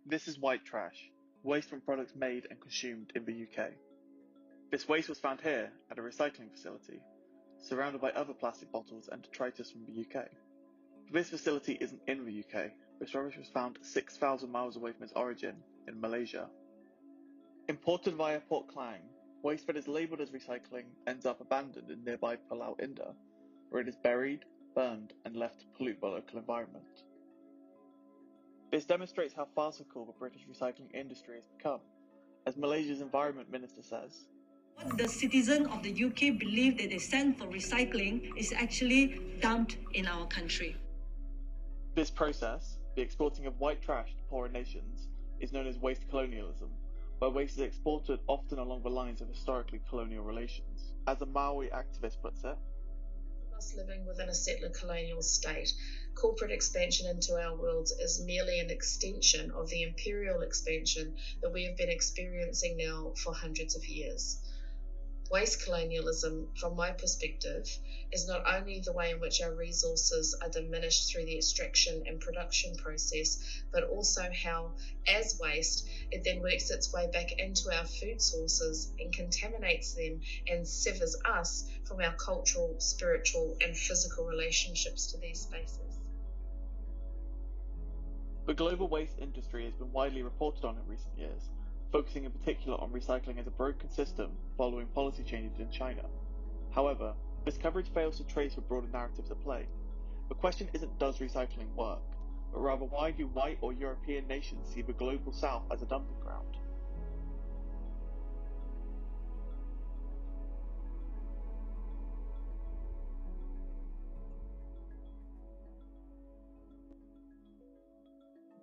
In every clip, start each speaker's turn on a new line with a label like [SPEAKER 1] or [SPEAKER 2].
[SPEAKER 1] This is white trash, waste from products made and consumed in the UK. This waste was found here at a recycling facility, surrounded by other plastic bottles and detritus from the UK. This facility isn't in the UK. This rubbish was found 6,000 miles away from its origin, in Malaysia. Imported via Port Klang, waste that is labelled as recycling ends up abandoned in nearby Pellow, India, where it is buried, burned, and left to pollute the local environment. This demonstrates how farcical the British recycling industry has become, as Malaysia's Environment Minister says.
[SPEAKER 2] What the citizens of the UK believe that they send for recycling is actually dumped in our country.
[SPEAKER 1] This process, the exporting of white trash to poorer nations, is known as waste colonialism, where waste is exported often along the lines of historically colonial relations. As a Maori activist puts it,
[SPEAKER 3] us living within a settler colonial state, corporate expansion into our worlds is merely an extension of the imperial expansion that we have been experiencing now for hundreds of years. Waste colonialism, from my perspective, is not only the way in which our resources are diminished through the extraction and production process, but also how, as waste, it then works its way back into our food sources and contaminates them and severs us from our cultural, spiritual, and physical relationships to these spaces.
[SPEAKER 1] The global waste industry has been widely reported on in recent years, focusing in particular on recycling as a broken system following policy changes in China. However, this coverage fails to trace the broader narratives at play. The question isn't does recycling work, but rather why do white or European nations see the global south as a dumping ground?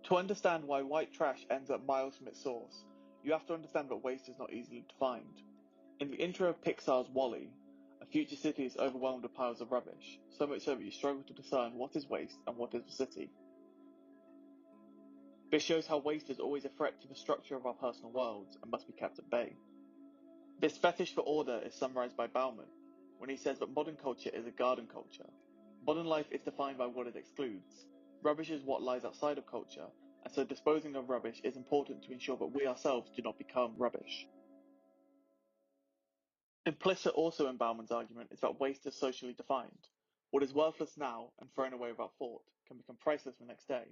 [SPEAKER 1] To understand why white trash ends up miles from its source, you have to understand that waste is not easily defined. In the intro of Pixar's WALL-E, a future city is overwhelmed with piles of rubbish, so much so that you struggle to discern what is waste and what is the city. This shows how waste is always a threat to the structure of our personal worlds and must be kept at bay. This fetish for order is summarized by Bauman, when he says that modern culture is a garden culture. Modern life is defined by what it excludes. Rubbish is what lies outside of culture, and so disposing of rubbish is important to ensure that we ourselves do not become rubbish. Implicit also in Bauman's argument is that waste is socially defined. What is worthless now and thrown away without thought can become priceless the next day.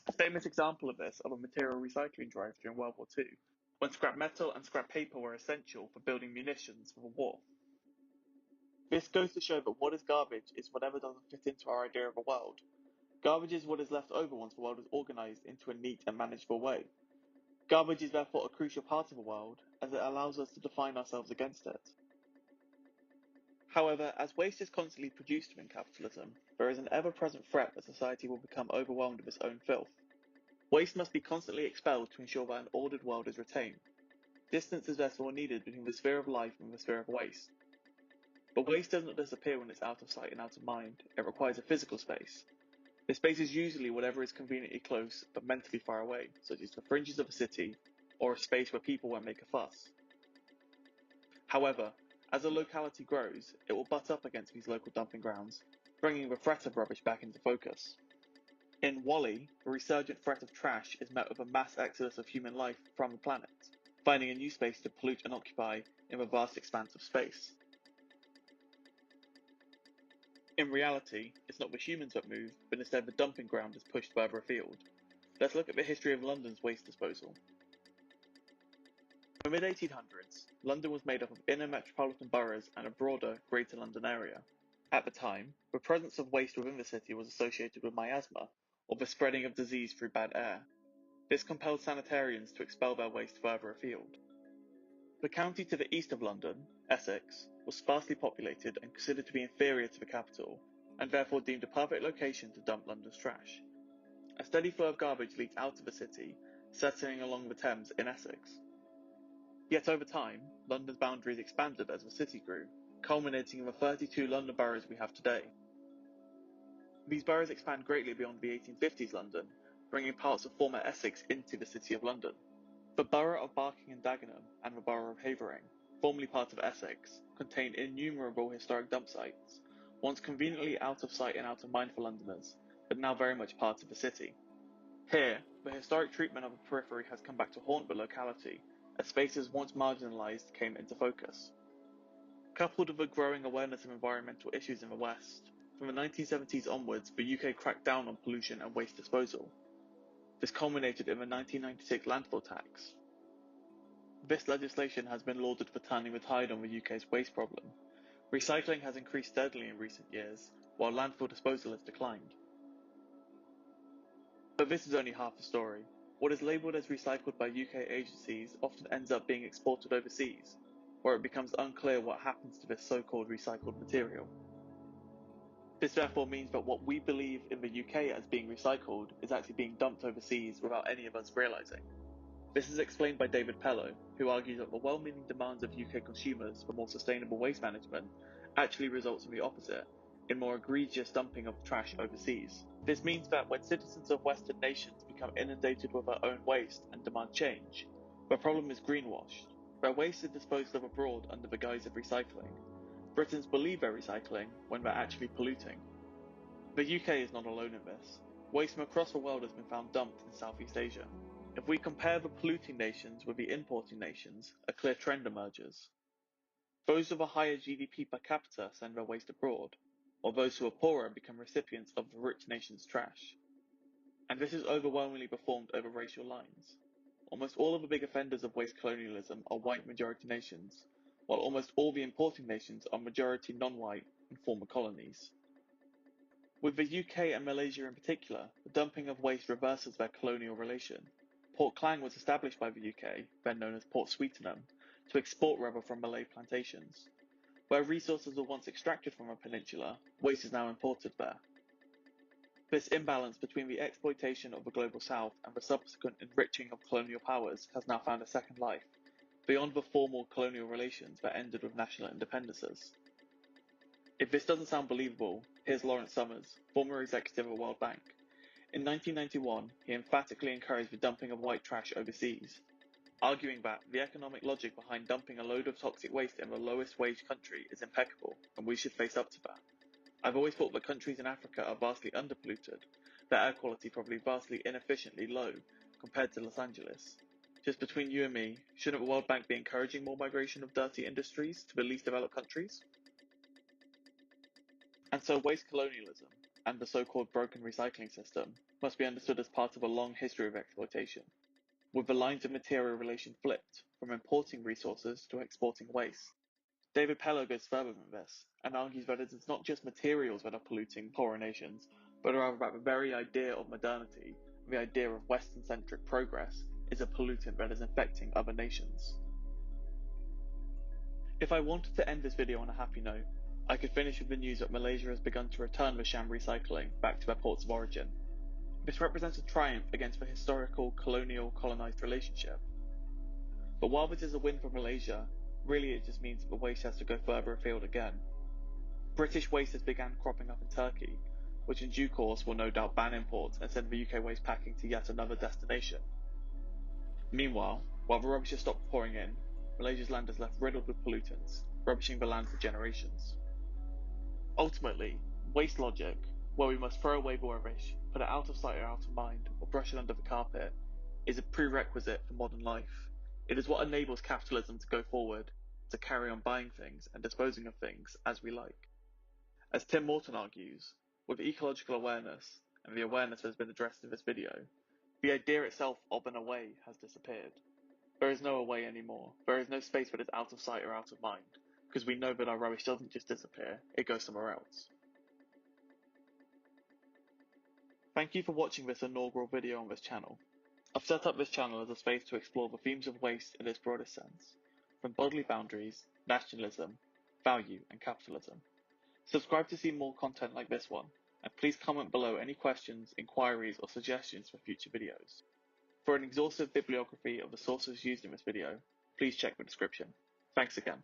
[SPEAKER 1] A famous example of this are the material recycling drives during World War II, when scrap metal and scrap paper were essential for building munitions for the war. This goes to show that what is garbage is whatever doesn't fit into our idea of a world. Garbage is what is left over once the world is organized into a neat and manageable way. Garbage is therefore a crucial part of a world, as it allows us to define ourselves against it. However, as waste is constantly produced within capitalism, there is an ever-present threat that society will become overwhelmed with its own filth. Waste must be constantly expelled to ensure that an ordered world is retained. Distance is therefore needed between the sphere of life and the sphere of waste. But waste does not disappear when it's out of sight and out of mind. It requires a physical space. This space is usually whatever is conveniently close but mentally far away, such as the fringes of a city, or a space where people won't make a fuss. However, as a locality grows, it will butt up against these local dumping grounds, bringing the threat of rubbish back into focus. In WALL-E, the resurgent threat of trash is met with a mass exodus of human life from the planet, finding a new space to pollute and occupy in the vast expanse of space. In reality, it's not the humans that move, but instead the dumping ground is pushed further afield. Let's look at the history of London's waste disposal. In the mid-1800s, London was made up of inner metropolitan boroughs and a broader Greater London area. At the time, the presence of waste within the city was associated with miasma, or the spreading of disease through bad air. This compelled sanitarians to expel their waste further afield. The county to the east of London, Essex, was sparsely populated and considered to be inferior to the capital, and therefore deemed a perfect location to dump London's trash. A steady flow of garbage leaked out of the city, settling along the Thames in Essex. Yet over time, London's boundaries expanded as the city grew, culminating in the 32 London boroughs we have today. These boroughs expand greatly beyond the 1850s London, bringing parts of former Essex into the City of London. The borough of Barking and Dagenham and the borough of Havering, formerly part of Essex, contain innumerable historic dump sites, once conveniently out of sight and out of mind for Londoners, but now very much part of the city. Here, the historic treatment of the periphery has come back to haunt the locality, as spaces once marginalised came into focus. Coupled with a growing awareness of environmental issues in the West, from the 1970s onwards the UK cracked down on pollution and waste disposal. This culminated in the 1996 landfill tax. This legislation has been lauded for turning the tide on the UK's waste problem. Recycling has increased steadily in recent years, while landfill disposal has declined. But this is only half the story. What is labelled as recycled by UK agencies often ends up being exported overseas, where it becomes unclear what happens to this so-called recycled material. This therefore means that what we believe in the UK as being recycled is actually being dumped overseas without any of us realising. This is explained by David Pellow, who argues that the well-meaning demands of UK consumers for more sustainable waste management actually results in the opposite, in more egregious dumping of trash overseas. This means that when citizens of Western nations become inundated with their own waste and demand change, the problem is greenwashed. Their waste is disposed of abroad under the guise of recycling. Britons believe they're recycling when they're actually polluting. The UK is not alone in this. Waste from across the world has been found dumped in Southeast Asia. If we compare the polluting nations with the importing nations, a clear trend emerges. Those with a higher GDP per capita send their waste abroad, while those who are poorer become recipients of the rich nation's trash. And this is overwhelmingly performed over racial lines. Almost all of the big offenders of waste colonialism are white majority nations, while almost all the importing nations are majority non-white and former colonies. With the UK and Malaysia in particular, the dumping of waste reverses their colonial relation. Port Klang was established by the UK, then known as Port Sweetenham, to export rubber from Malay plantations. Where resources were once extracted from a peninsula, waste is now imported there. This imbalance between the exploitation of the global south and the subsequent enriching of colonial powers has now found a second life, beyond the formal colonial relations that ended with national independences. If this doesn't sound believable, here's Lawrence Summers, former executive at World Bank. In 1991, he emphatically encouraged the dumping of white trash overseas, arguing that the economic logic behind dumping a load of toxic waste in the lowest wage country is impeccable, and we should face up to that. I've always thought that countries in Africa are vastly underpolluted, their air quality probably vastly inefficiently low compared to Los Angeles. Just between you and me, shouldn't the World Bank be encouraging more migration of dirty industries to the least developed countries? And so waste colonialism, and the so-called broken recycling system, must be understood as part of a long history of exploitation, with the lines of material relation flipped from importing resources to exporting waste. David Pellow goes further than this, and argues that it is not just materials that are polluting poorer nations, but rather that the very idea of modernity, the idea of Western-centric progress, is a pollutant that is infecting other nations. If I wanted to end this video on a happy note, I could finish with the news that Malaysia has begun to return the sham recycling back to their ports of origin. This represents a triumph against the historical colonial-colonized relationship. But while this is a win for Malaysia, really it just means that the waste has to go further afield again. British waste has begun cropping up in Turkey, which in due course will no doubt ban imports and send the UK waste packing to yet another destination. Meanwhile, while the rubbish has stopped pouring in, Malaysia's land is left riddled with pollutants, rubbishing the land for generations. Ultimately, waste logic, where we must throw away the rubbish, put it out of sight or out of mind, or brush it under the carpet, is a prerequisite for modern life. It is what enables capitalism to go forward, to carry on buying things and disposing of things as we like. As Tim Morton argues, with ecological awareness, and the awareness that has been addressed in this video, the idea itself of an away has disappeared. There is no away anymore. There is no space that is out of sight or out of mind, because we know that our rubbish doesn't just disappear, it goes somewhere else. Thank you for watching this inaugural video on this channel. I've set up this channel as a space to explore the themes of waste in its broadest sense, from bodily boundaries, nationalism, value, and capitalism. Subscribe to see more content like this one, and please comment below any questions, inquiries, or suggestions for future videos. For an exhaustive bibliography of the sources used in this video, please check the description. Thanks again.